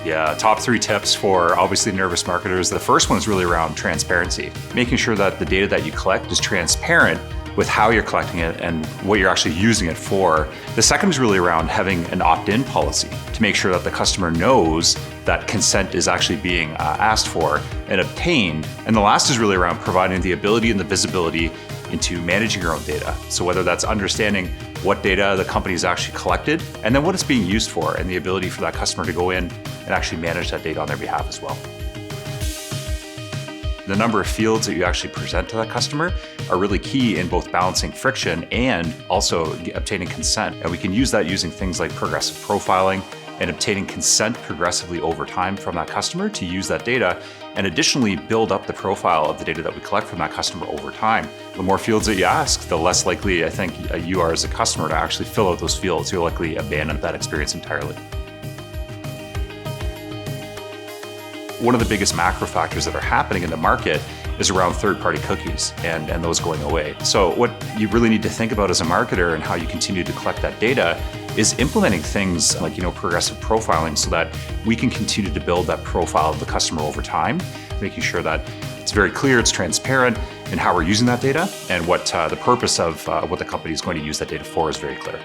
Yeah, top 3 tips for obviously nervous marketers. The first one is really around transparency, making sure that the data that you collect is transparent with how you're collecting it and what you're actually using it for. The second is really around having an opt-in policy to make sure that the customer knows that consent is actually being asked for and obtained. And the last is really around providing the ability and the visibility into managing your own data. So whether that's understanding what data the company's actually collected and then what it's being used for, and the ability for that customer to go in and actually manage that data on their behalf as well. The number of fields that you actually present to that customer are really key in both balancing friction and also obtaining consent. And we can use that using things like progressive profiling and obtaining consent progressively over time from that customer to use that data, and additionally build up the profile of the data that we collect from that customer over time. The more fields that you ask, the less likely I think you are as a customer to actually fill out those fields. You'll likely abandon that experience entirely. One of the biggest macro factors that are happening in the market is around third-party cookies and those going away. So what you really need to think about as a marketer and how you continue to collect that data is implementing things like progressive profiling so that we can continue to build that profile of the customer over time, making sure that it's very clear, it's transparent in how we're using that data, and what the purpose of what the company is going to use that data for is very clear.